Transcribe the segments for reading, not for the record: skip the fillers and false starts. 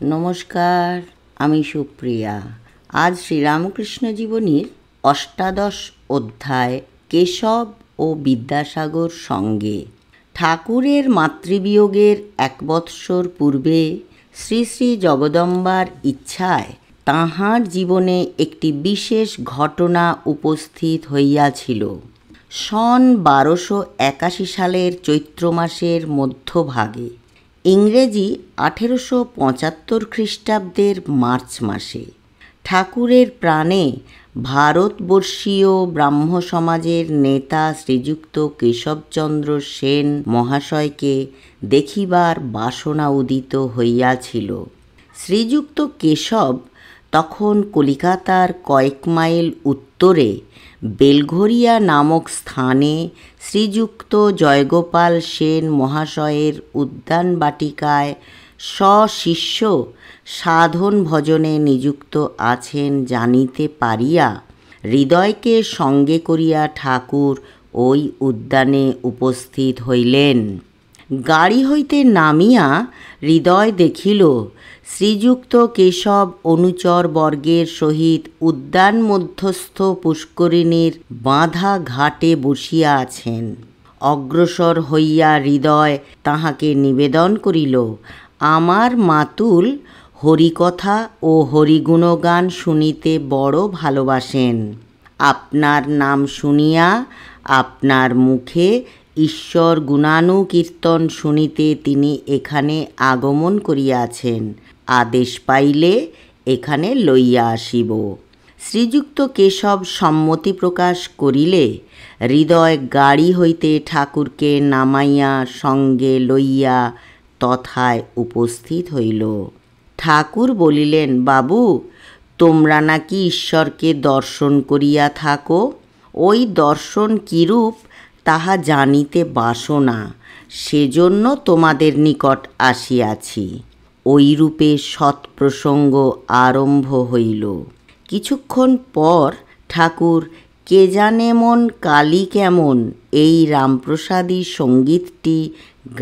নমস্কার, আমি সুপ্রিয়া। আজ শ্রীরামকৃষ্ণ জীবনীর অষ্টাদশ অধ্যায় কেশব ও বিদ্যাসাগর সঙ্গে। ঠাকুরের মাতৃবিয়োগের 1 বৎসর পূর্বে শ্রী শ্রী জগদম্বার ইচ্ছায় তাঁহার জীবনে একটি বিশেষ ঘটনা উপস্থিত হইয়াছিল। সন 1281 সালের চৈত্র মাসের মধ্যভাগে, ইংরেজি 1875 খ্রিস্টাব্দের মার্চ মাসে, ঠাকুরের প্রাণে ভারতবর্ষীয় ব্রাহ্ম সমাজের নেতা শ্রীযুক্ত কেশবচন্দ্র সেন মহাশয়কে দেখিবার বাসনা উদিত হইয়াছিল। শ্রীযুক্ত কেশব তখন কলিকাতার কয়েক মাইল উত্তরে বেলঘরিয়া নামক স্থানে শ্রীযুক্ত জয়গোপাল সেন মহাশয়ের উদ্যান বাটিকায় স্বশিষ্য সাধন ভজনে নিযুক্ত আছেন জানিতে পারিয়া হৃদয়কে সঙ্গে করিয়া ঠাকুর ওই উদ্যানে উপস্থিত হইলেন। গাড়ি হইতে নামিয়া হৃদয় দেখিল শ্রীযুক্ত কেশব অনুচর বর্গের সহিত উদ্যান মধ্যস্থ পুষ্করিণীর বাঁধা ঘাটে বসিয়া আছেন। অগ্রসর হইয়া হৃদয় তাহাকে নিবেদন করিল, আমার মাতুল হরিকথা ও হরিগুণগান শুনিতে বড় ভালোবাসেন। আপনার নাম শুনিয়া আপনার মুখে ঈশ্বর গুণানুকীর্তন শুনিতে তিনি এখানে আগমন করিয়াছেন। আদেশ পাইলে এখানে লইয়া আসিব। শ্রীযুক্ত কেশব সম্মতি প্রকাশ করিলে হৃদয় গাড়ি হইতে ঠাকুরকে নামাইয়া সঙ্গে লইয়া তথায় উপস্থিত হইল। ঠাকুর বলিলেন, বাবু, তোমরা নাকি ঈশ্বরকে দর্শন করিয়া থাকো। ওই দর্শন কিরূপ তাহা জানিতে বাসনা, সেজন্য তোমাদের নিকট আসিয়াছি। ওইরূপে সৎপ্রসঙ্গ আরম্ভ হইল। কিছুক্ষণ পর ঠাকুর কে জানে মন কালী কেমন এই রামপ্রসাদী সঙ্গীতটি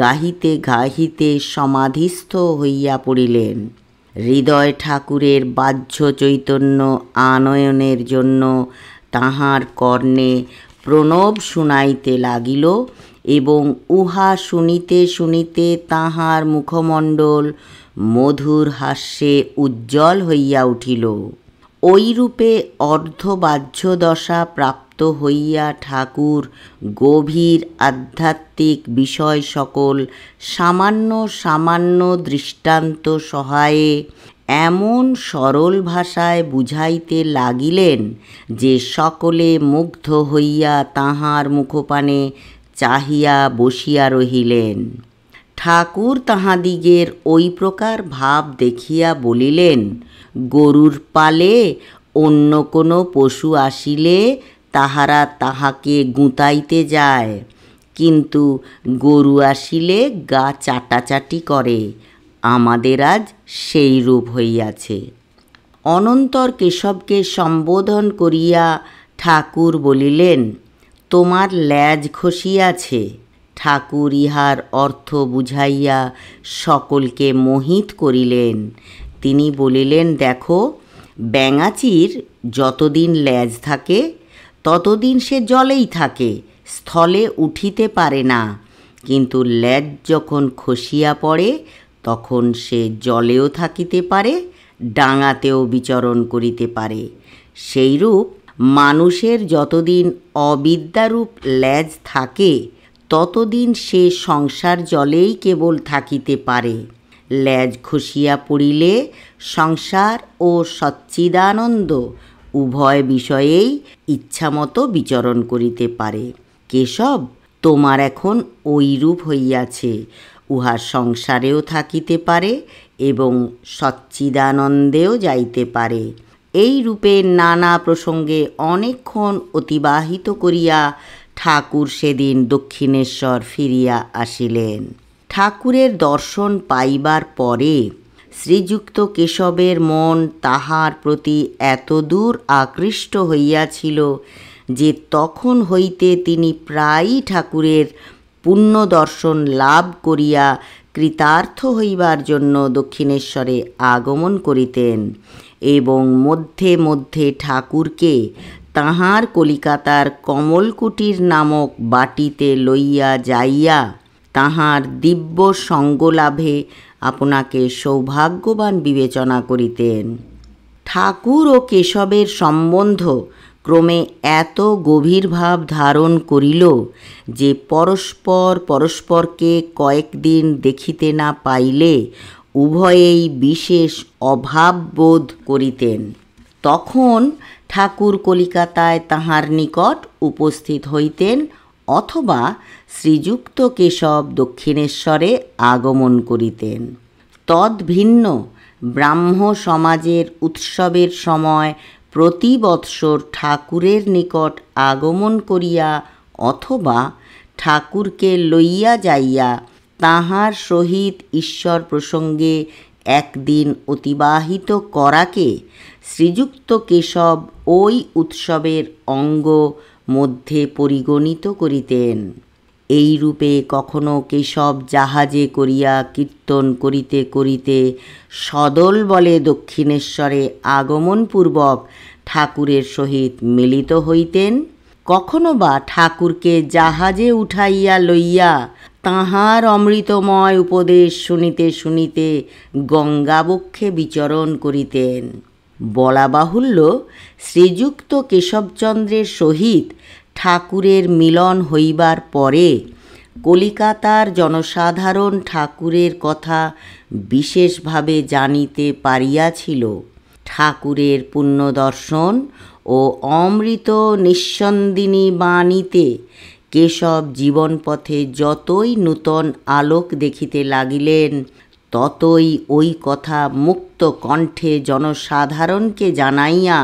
গাহিতে গাহিতে সমাধিস্থ হইয়া পড়িলেন। হৃদয় ঠাকুরের বাহ্য চৈতন্য আনয়নের জন্য তাহার কর্ণে প্রণব শুনাইতে লাগিল এবং উহা শুনিতে শুনিতে তাহার মুখমণ্ডল মধুর হাস্যে উজ্জ্বল হইয়া উঠিল। ওইরূপে অর্ধবাহ্য দশা প্রাপ্ত হইয়া ঠাকুর গভীর আধ্যাত্মিক বিষয় সকল সামান্য সামান্য দৃষ্টান্ত সহায়ে এমন সরল ভাষায় বুঝাইতে লাগিলেন যে সকলে মুগ্ধ হইয়া তাহার মুখপানে চাহিয়া বসিয়া রহিলেন। ঠাকুর তাহাদিগের ওই প্রকার ভাব দেখিয়া বলিলেন, গরুর পালে অন্য কোনো পশু আসিলে তাহারা তাহাকে গুঁতাইতে যায়, কিন্তু গরু আসিলে গা চাটাচাটি করে। আমাদের আজ সেই রূপ হইয়াছে। অনন্তর কেশবকে সম্বোধন করিয়া ঠাকুর বলিলেন, তোমার ল্যাজ খসিয়াছে। ঠাকুর ইহার অর্থ বুঝাইয়া সকলকে মোহিত করিলেন। তিনি বলিলেন, দেখো, ব্যাঙাচির যতদিন ল্যাজ থাকে ততদিন সে জলেই থাকে, স্থলে উঠিতে পারে না, কিন্তু ল্যাজ যখন খসিয়া পড়ে তখন সে জলেও থাকিতে পারে, ডাঙাতেও বিচরণ করিতে পারে। সেইরূপ মানুষের যতদিন অবিদ্যারূপ ল্যাজ থাকে ততদিন সে সংসার জলেই কেবল থাকিতে পারে। ল্যাজ খসিয়া পড়িলে সংসার ও সচ্চিদানন্দ উভয় বিষয়েই ইচ্ছামতো বিচরণ করিতে পারে। কেশব, তোমার এখন ওইরূপ হইয়াছে, উহা সংসারেও থাকিতে পারে এবং সচ্চিদানন্দেও যাইতে পারে। এই রূপে নানা প্রসঙ্গে অনেকক্ষণ অতিবাহিত করিয়া ঠাকুর সেদিন দক্ষিণেশ্বর ফিরিয়া আসিলেন। ঠাকুরের দর্শন পাইবার পরে শ্রীযুক্ত কেশবের মন তাহার প্রতি এতদূর আকৃষ্ট হইয়াছিল যে তখন হইতে তিনি প্রায়ই ঠাকুরের পুণ্য দর্শন লাভ করিয়া কৃতার্থ হইবার জন্য দক্ষিণেশ্বরে আগমন করিতেন এবং মধ্যে মধ্যে ঠাকুরকে তাহার কলিকাতার কমলকুটির নামক বাটিতে লইয়া যাইয়া তাহার দিব্য সঙ্গলাভে আপনাকে সৌভাগ্যবান বিবেচনা করিতেন। ঠাকুর ও কেশবের সম্বন্ধ ক্রমে এত গভীর ভাব ধারণ করিল যে পরস্পরকে কয়েকদিন দেখিতে না পাইলে উভয়েই বিশেষ অভাব বোধ করিতেন। তখন ঠাকুর কলিকাতায় তাহার নিকট উপস্থিত হইতেন অথবা শ্রীযুক্ত কেশব দক্ষিণেশ্বরে আগমন করিতেন। তদ্ভিন্ন ব্রাহ্ম সমাজের উৎসবের সময় প্রতি বৎসর ঠাকুরের নিকট আগমন করিয়া অথবা ঠাকুরকে লইয়া যাইয়া তাহার সহিত ঈশ্বর প্রসঙ্গে একদিন অতিবাহিত করাকে শ্রীযুক্ত কেশব ওই উৎসবের অঙ্গ মধ্যে পরিগণিত করিতেন। এইরূপে কখনো কেশব জাহাজে করিয়া কীর্তন করিতে করিতে সদল বলে দক্ষিণেশ্বরে আগমনপূর্বক ঠাকুরের সহিত মিলিত হইতেন, কখনো বা ঠাকুরকে জাহাজে উঠাইয়া লইয়া তাহার অমৃতময় উপদেশ শুনিতে শুনিতে গঙ্গাবক্ষে বিচরণ করিতেন। বলা বাহুল্য, শ্রীযুক্ত কেশবচন্দ্রের সহিত ঠাকুরের মিলন হইবার পরে কলিকাতার জনসাধারণ ঠাকুরের কথা বিশেষভাবে জানিতে পারিয়াছিল। ঠাকুরের পুণ্যদর্শন ও অমৃত নিঃসন্দিনী বাণীতে কেশব জীবনপথে যতই নূতন আলোক দেখিতে লাগিলেন ততই ওই কথা মুক্ত কণ্ঠে জনসাধারণকে জানাইয়া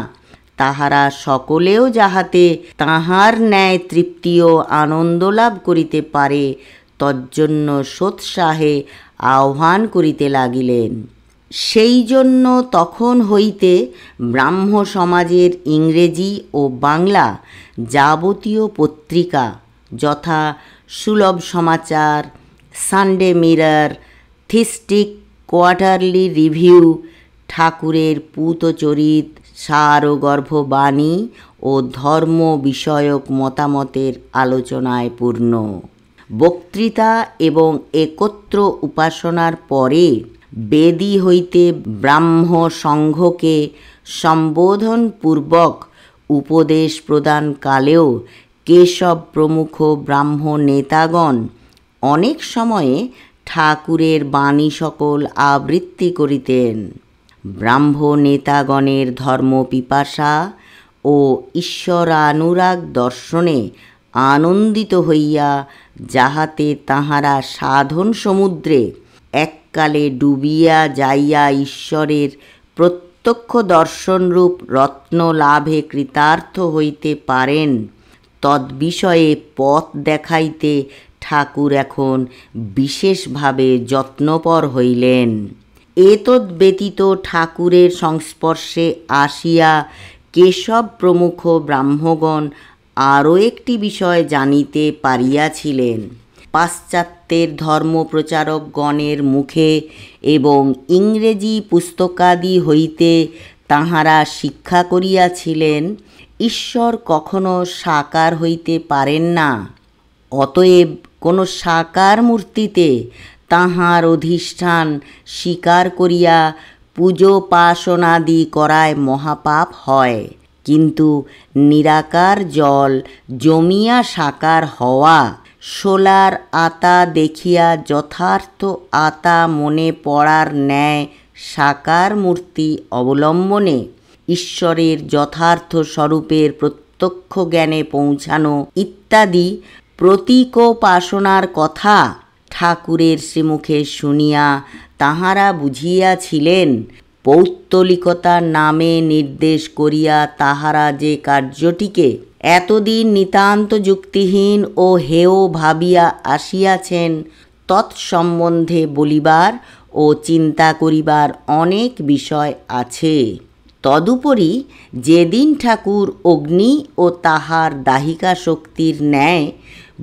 তাহারা সকলেও যাহাতে তাহার ন্যায় তৃপ্তি ও আনন্দ লাভ করিতে পারে তজ্জন্য সোৎসাহে আহ্বান করিতে লাগিলেন। সেই জন্য তখন হইতে ব্রাহ্ম সমাজের ইংরেজি ও বাংলা যাবতীয় পত্রিকা যথা সুলভ সমাচার, সানডে মিরর, থিস্টিক, কোয়ার্টারলি রিভিউ ঠাকুরের পূতচরিত, সার ও গর্ভবাণী ও ধর্ম বিষয়ক মতামতের আলোচনায় পূর্ণ। বক্তৃতা এবং একত্র উপাসনার পরে বেদী হইতে ব্রাহ্ম সংঘকে সম্বোধনপূর্বক উপদেশ প্রদানকালেও কেশব প্রমুখ ব্রাহ্ম নেতাগণ অনেক সময়ে ঠাকুরের বাণী সকল আবৃত্তি করিতেন। ব্রাহ্ম নেতাগণের ধর্মপিপাসা ও ঈশ্বরানুরাগ দর্শনে আনন্দিত হইয়া যাহাতে তাহারা সাধন সমুদ্রে এককালে ডুবিয়া যাইয়া ঈশ্বরের প্রত্যক্ষ দর্শনরূপ রত্ন লাভে কৃতার্থ হইতে পারেন, তদ্বিষয়ে পথ দেখাইতে ঠাকুর এখন বিশেষভাবে যত্নপর হইলেন। এতদ্ব্যতীত ঠাকুরের সংস্পর্শে আসিয়া কেশব প্রমুখ ব্রাহ্মগণ আরও একটি বিষয় জানিতে পারিয়াছিলেন। পাশ্চাত্যের ধর্মপ্রচারকগণের মুখে এবং ইংরেজি পুস্তকাদি হইতে তাঁহারা শিক্ষা করিয়াছিলেন ঈশ্বর কখনো সাকার হইতে পারেন না, অতএব কোনো সাকার মূর্তিতে তাহার অধিষ্ঠান স্বীকার করিয়া পূজোপাসনাদি করায় মহাপাপ হয়। কিন্তু নিরাকার জল জমিয়া সাকার হওয়া, শোলার আতা দেখিয়া যথার্থ আতা মনে পড়ার ন্যায় সাকার মূর্তি অবলম্বনে ঈশ্বরের যথার্থ স্বরূপের প্রত্যক্ষ জ্ঞানে পৌঁছানো ইত্যাদি প্রতীকোপাসনার কথা ঠাকুরের শ্রীমুখে শুনিয়া তাঁহারা বুঝিয়াছিলেন পৌত্তলিকতার নামে নির্দেশ করিয়া তাহারা যে কার্যটিকে এতদিন নিতান্ত যুক্তিহীন ও হেয় ভাবিয়া আসিয়াছেন তৎসম্বন্ধে বলিবার ও চিন্তা করিবার অনেক বিষয় আছে। তদুপরি যেদিন ঠাকুর অগ্নি ও তাহার দাহিকা শক্তির ন্যায়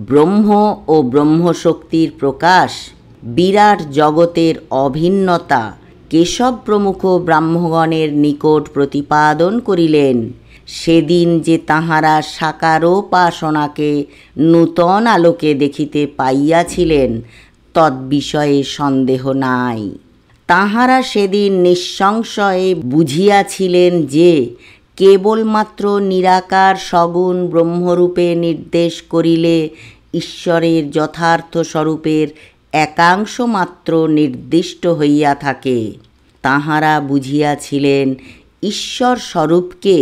ব্রহ্ম ও ব্রহ্মশক্তির প্রকাশ, বিরাট জগতের অভিন্নতা কেশব প্রমুখ ব্রাহ্মগণের নিকট প্রতিপাদন করিলেন। সেদিন যে তাঁহারা সাকারোপাসনাকে নূতন আলোকে দেখিতে পাইয়াছিলেন, তদ্বিষয়ে সন্দেহ নাই। তাঁহারা সেদিন নিঃসংশয়ে বুঝিয়াছিলেন যে কেবলমাত্র নিরাকার সগুণ ব্রহ্মরূপে নির্দেশ করিলে ঈশ্বরের যথার্থ স্বরূপের একাংশ মাত্র নির্দিষ্ট হইয়া থাকে। তাঁহারা বুঝিয়াছিলেন ঈশ্বর স্বরূপকে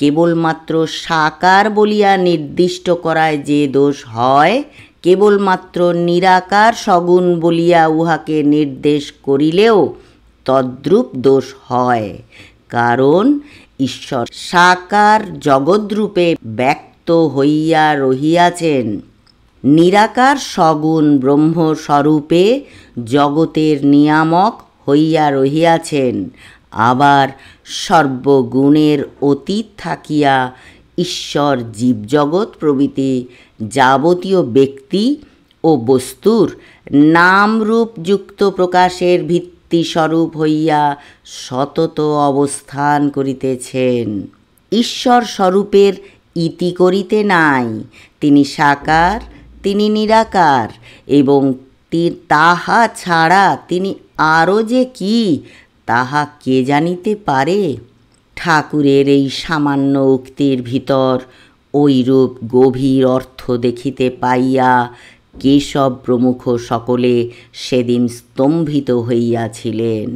কেবলমাত্র সাকার বলিয়া নির্দিষ্ট করায় যে দোষ হয়, কেবলমাত্র নিরাকার সগুণ বলিয়া উহাকে নির্দেশ করিলেও তদ্রূপ দোষ হয়। কারণ ঈশ্বর সাকার জগদ্রূপে ব্যক্ত হইয়া রহিয়াছেন, নিরাকার সগুণ ব্রহ্মস্বরূপে জগতের নিয়ামক হইয়া রহিয়াছেন। আবার সর্বগুণের অতীত থাকিয়া ঈশ্বর জীবজগৎ প্রভৃতি যাবতীয় ব্যক্তি ও বস্তুর নামরূপযুক্ত প্রকাশের ভিত্তিস্বরূপ হইয়া সতত অবস্থান করিতেছেন। ঈশ্বর স্বরূপের ইতি করিতে নাই। তিনি সাকার, তিনি নিরাকার, এবং তাহা ছাড়া তিনি আরও যে কি তাহা কে জানিতে পারে? ঠাকুরের এই সামান্য উক্তির ভিতর ঐরূপ গভীর অর্থ দেখিতে পাইয়া কেশব প্রমুখ সকলে সেদিন স্তম্ভিত হইয়াছিলেন।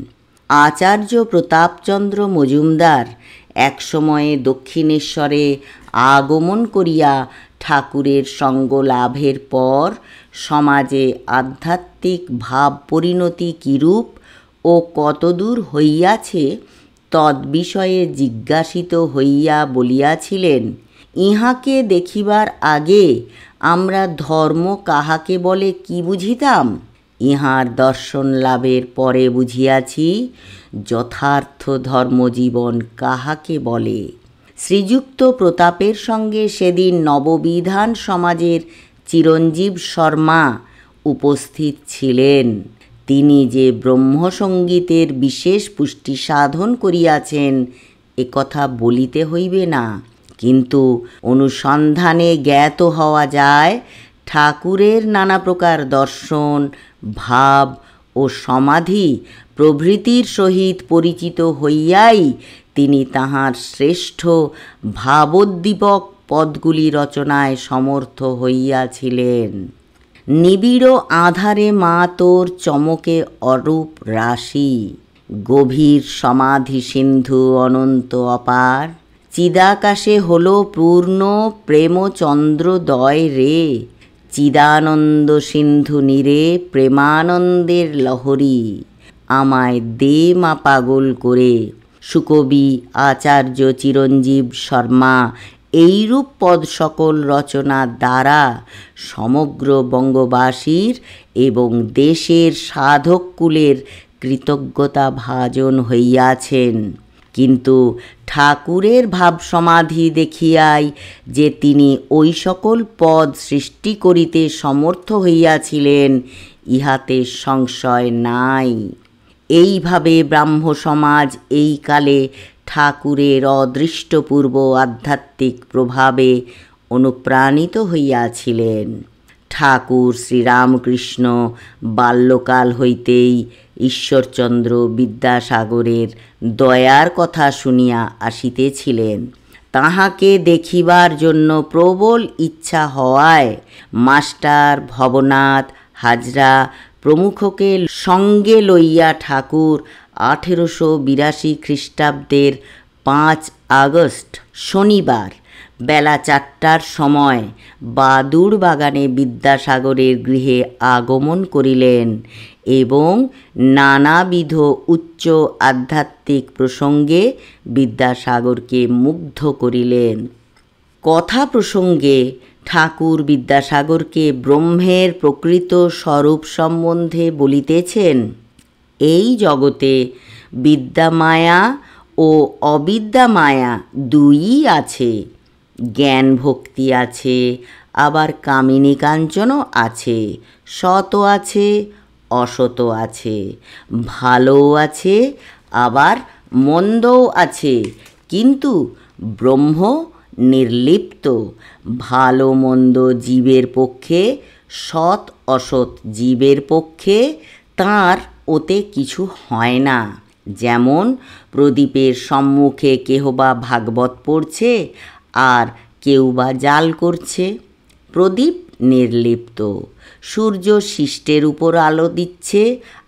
আচার্য প্রতাপচন্দ্র মজুমদার একসময়ে দক্ষিণেশ্বরে আগমন করিয়া ঠাকুরের সঙ্গ লাভের পর সমাজে আধ্যাত্মিক ভাব পরিণতি কিরূপ ও কতদূর হইয়াছে তদ্বিষয়ে জিজ্ঞাসিত হইয়া বলিয়াছিলেন, ইহাকে দেখিবার আগে আমরা ধর্ম কাহাকে বলে কি বুঝিতাম? ইহার দর্শন লাভের পরে বুঝিয়াছি যথার্থ ধর্মজীবন কাহাকে বলে। শ্রীযুক্ত প্রতাপের সঙ্গে সেদিন নববিধান সমাজের চিরঞ্জীব শর্মা উপস্থিত ছিলেন। তিনি যে ব্রহ্মসঙ্গীতের বিশেষ পুষ্টি সাধন করিয়াছেন একথা বলিতে হইবে না, কিন্তু অনুসন্ধানে জ্ঞাত হওয়া যায় ঠাকুরের নানা প্রকার দর্শন, ভাব ও সমাধি প্রভৃতির সহিত পরিচিত হইয়াই তিনি তাঁহার শ্রেষ্ঠ ভাবোদ্দীপক পদগুলি রচনায় সমর্থ হইয়াছিলেন। নিবিড় আধারে মা তোর চমকে অরূপ রাশি, গভীর সমাধি সিন্ধু অনন্ত অপার, চিদাকাশে হলো পূর্ণ প্রেমচন্দ্রোদয় রে, চিদানন্দ সিন্ধু নীরে প্রেমানন্দের লহরী, আমায় দে মা পাগল করে। সুকবি আচার্য চিরঞ্জীব শর্মা এইরূপ পদ সকল রচনা দ্বারা সমগ্র বঙ্গবাসীর এবং দেশের সাধককুলের কৃতজ্ঞতা ভাজন হইয়াছেন। কিন্তু ঠাকুরের ভাব সমাধি দেখিয়াই যে তিনি ওই সকল পদ সৃষ্টি করিতে সমর্থ হইয়াছিলেন ইহাতে সংশয় নাই। এইভাবে ব্রাহ্ম সমাজ এই কালে ঠাকুরের অদৃষ্টপূর্ব আধ্যাত্মিক প্রভাবে অনুপ্রাণিত হইয়াছিলেন। ঠাকুর শ্রীরামকৃষ্ণ বাল্যকাল হইতেই ঈশ্বরচন্দ্র বিদ্যাসাগরের দয়ার কথা শুনিয়া আসিতেছিলেন। তাহাকে দেখিবার জন্য প্রবল ইচ্ছা হওয়ায় মাস্টার ভবনাথ হাজরা প্রমুখকে সঙ্গে লইয়া ঠাকুর 1882 খ্রিস্টাব্দের 5 আগস্ট শনিবার বেলা 4টার সময় বাদুড় বাগানে বিদ্যাসাগরের গৃহে আগমন করিলেন এবং নানাবিধ উচ্চ আধ্যাত্মিক প্রসঙ্গে বিদ্যাসাগরকে মুগ্ধ করিলেন। কথা প্রসঙ্গে ঠাকুর বিদ্যাসাগরকে ব্রহ্মের প্রকৃত স্বরূপ সম্বন্ধে বলিতেছেন, এই জগতে বিদ্যামায়া ও অবিদ্যামায়া দুইই আছে, জ্ঞান ভক্তি আছে, আবার কামিনী কাঞ্চনও আছে, সৎও আছে, অসৎ আছে, ভালোও আছে, আবার মন্দও আছে, কিন্তু ব্রহ্ম নির্লিপ্ত। ভালো মন্দ জীবের পক্ষে, সৎ অসৎ জীবের পক্ষে তাঁর ওতে কিছু হয় না। যেমন প্রদীপের সম্মুখে কেহ বা ভাগবত পড়ছে, আর কেউ বা জাল করছে, প্রদীপ নির্লিপ্ত। সূর্য শিষ্টের উপর আলো দিচ্ছে,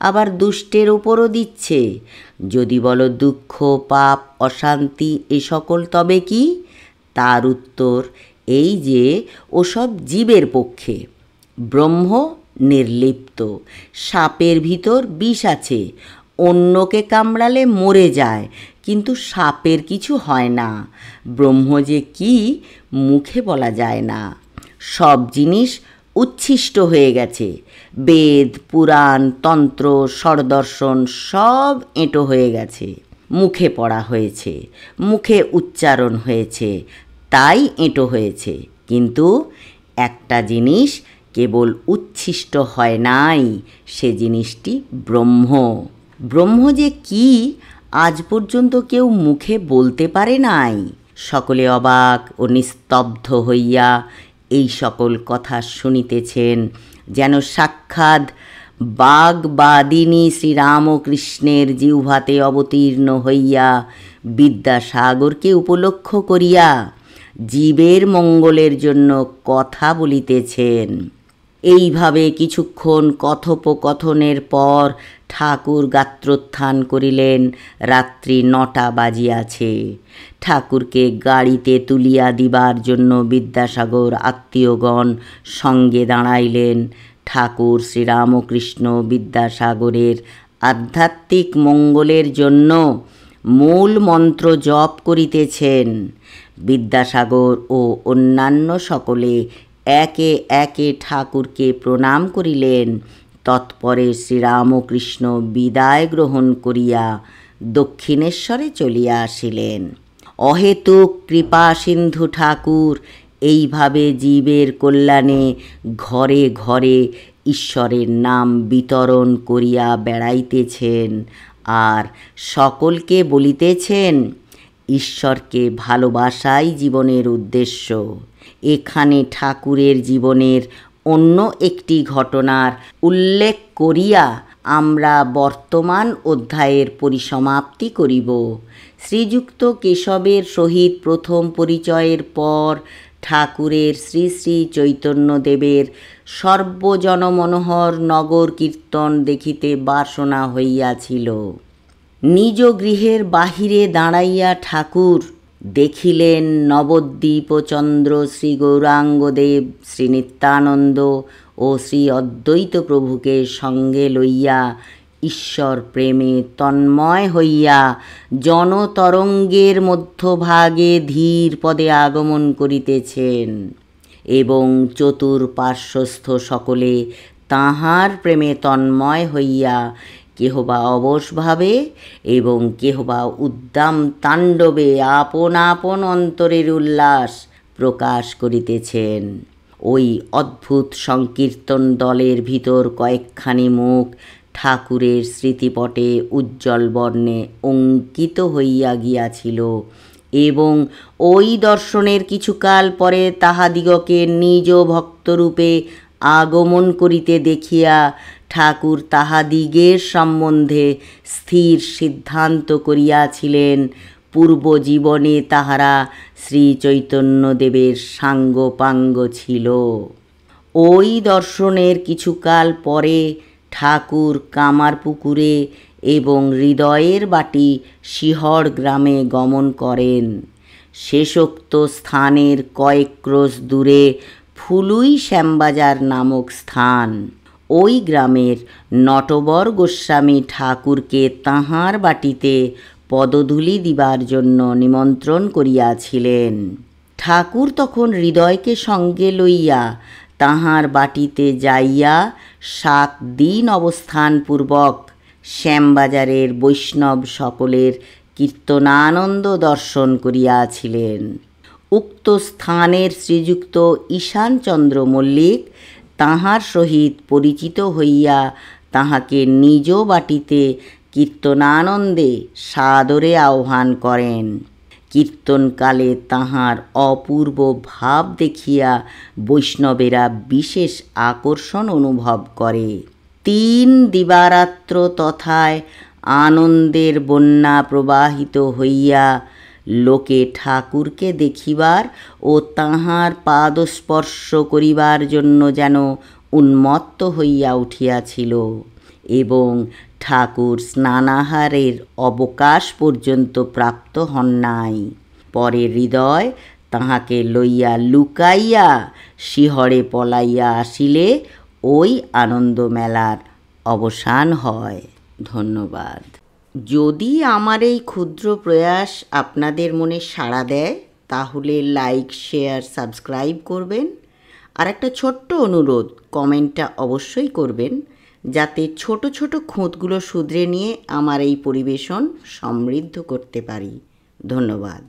আবার দুষ্টের উপরও দিচ্ছে। যদি বলো দুঃখ, পাপ, অশান্তি এ সকল তবে কি? তার উত্তর এই যে ওসব জীবের পক্ষে। ব্রহ্ম নির্লিপ্ত। সাপের ভিতর বিষ আছে, অন্যকে কামড়ালে মরে যায়, কিন্তু সাপের কিছু হয় না। ব্রহ্ম যে কি মুখে বলা যায় না। সব জিনিস উচ্ছিষ্ট হয়ে গেছে। বেদ, পুরাণ, তন্ত্র, ষড়দর্শন সব এঁটো হয়ে গেছে। মুখে পড়া হয়েছে, মুখে উচ্চারণ হয়েছে, তাই এঁটো হয়েছে। কিন্তু একটা জিনিস কেবল উচ্ছিষ্ট হয় নাই, সে জিনিসটি ব্রহ্ম। ব্রহ্ম যে কি আজ পর্যন্ত কেউ মুখে বলতে পারে নাই। সকলে অবাক ও নিস্তব্ধ হইয়া এই সকল কথা শুনিতেছেন, যেন সাক্ষাৎ বাগবাদিনী শ্রীরামকৃষ্ণের জিহ্বাতে অবতীর্ণ হইয়া বিদ্যাসাগরকে উপলক্ষ করিয়া জীবের মঙ্গলের জন্য কথা বলিতেছেন। এইভাবে কিছুক্ষণ কথোপকথনের পর ঠাকুর গাত্রোত্থান করিলেন। রাত্রি 9টা বাজিয়াছে। ঠাকুরকে গাড়িতে তুলিয়া দিবার জন্য বিদ্যাসাগর আত্মীয়গণ সঙ্গে দাঁড়াইলেন। ঠাকুর শ্রীরামকৃষ্ণ বিদ্যাসাগরের আধ্যাত্মিক মঙ্গলের জন্য মূল মন্ত্র জপ করিতেছেন। বিদ্যাসাগর ও অন্যান্য সকলে একে একে ঠাকুরকে প্রণাম করিলেন। তৎপরে শ্রীরামকৃষ্ণ বিদায় গ্রহণ করিয়া দক্ষিণেশ্বরে চলিয়া আসিলেন। অহেতুক কৃপা সিন্ধু ঠাকুর এইভাবে জীবের কল্যাণে ঘরে ঘরে ঈশ্বরের নাম বিতরণ করিয়া বেড়াইতেছেন, আর সকলকে বলিতেছেন ঈশ্বরকে ভালোবাসাই জীবনের উদ্দেশ্য। এখানে ঠাকুরের জীবনের অন্য একটি ঘটনার উল্লেখ করিয়া আমরা বর্তমান অধ্যায়ের পরিসমাপ্তি করিব। শ্রীযুক্ত কেশবের সহিত প্রথম পরিচয়ের পর ঠাকুরের শ্রী শ্রী চৈতন্যদেবের সর্বজনমনোহর নগর কীর্তন দেখিতে বাসনা হইয়াছিল। নিজ গৃহের বাহিরে দাঁড়াইয়া ঠাকুর দেখিলেন নবদ্বীপচন্দ্র শ্রী গৌরাঙ্গদেব, শ্রী নিত্যানন্দ ও শ্রী অদ্বৈত প্রভুকে সঙ্গে লইয়া ঈশ্বর প্রেমে তন্ময় হইয়া জনতরঙ্গের মধ্যভাগে ধীর পদে আগমন করিতেছেন, এবং চতুর্পার্শ্বস্থ সকলে তাঁহার প্রেমে তন্ময় হইয়া কেহবা অবশভাবে এবং কেহবা উদ্দাম তাণ্ডবে আপন আপন অন্তরের উল্লাস প্রকাশ করিতেছেন। ওই অদ্ভুত সংকীর্তন দলের ভিতর কয়েকখানি মুখ ঠাকুরের স্মৃতিপটে উজ্জ্বল বর্ণে অঙ্কিত হইয়া গিয়াছিল, এবং ওই দর্শনের কিছুকাল পরে তাহাদিগকে নিজ ভক্তরূপে আগমন করিতে দেখিয়া ঠাকুর তাহাদিগের সম্বন্ধে স্থির সিদ্ধান্ত করিয়াছিলেন পূর্বজীবনে তাহারা শ্রীচৈতন্যদেবের সাঙ্গপাঙ্গ ছিল। ওই দর্শনের কিছুকাল পরে ঠাকুর কামারপুকুরে এবং হৃদয়ের বাটি শিহর গ্রামে গমন করেন। শেষোক্ত স্থানের কয়েক ক্রোশ দূরে ফুলুই শ্যামবাজার নামক স্থান। ওই গ্রামের নটবর গোস্বামী ঠাকুরকে তাঁহার বাটিতে পদধূলি দিবার জন্য নিমন্ত্রণ করিয়াছিলেন। ঠাকুর তখন হৃদয়কে সঙ্গে লইয়া তাঁহার বাটিতে যাইয়া 7 দিন অবস্থানপূর্বক শ্যামবাজারের বৈষ্ণব সকলের কীর্তনানন্দ দর্শন করিয়াছিলেন। উক্ত স্থানের শ্রীযুক্ত ঈশানচন্দ্র মল্লিক তাঁহার সহিত পরিচিত হইয়া তাহাকে নিজ বাটিতে কীর্তনানন্দে সাদরে আহ্বান করেন। কীর্তনকালে তাহার অপূর্ব ভাব দেখিয়া বৈষ্ণবেরা বিশেষ আকর্ষণ অনুভব করে। 3 দিবারাত্র তথায় আনন্দের বন্যা প্রবাহিত হইয়া লোকে ঠাকুরকে দেখিবার ও তাহার পাদস্পর্শ করিবার জন্য যেন উন্মত্ত হইয়া উঠিয়াছিল এবং ঠাকুর স্নানাহারের অবকাশ পর্যন্ত প্রাপ্ত হন নাই। পরে হৃদয় তাহাকে লইয়া লুকাইয়া শিহরে পলাইয়া আসিলে ওই আনন্দ মেলার অবসান হয়। ধন্যবাদ। যদি আমার এই ক্ষুদ্র প্রয়াস আপনাদের মনে সাড়া দেয় তাহলে লাইক, শেয়ার, সাবস্ক্রাইব করবেন। আর একটা ছোট্ট অনুরোধ, কমেন্টটা অবশ্যই করবেন যাতে ছোট ছোট খুঁতগুলো শুধরে নিয়ে আমার এই পরিবেশন সমৃদ্ধ করতে পারি। ধন্যবাদ।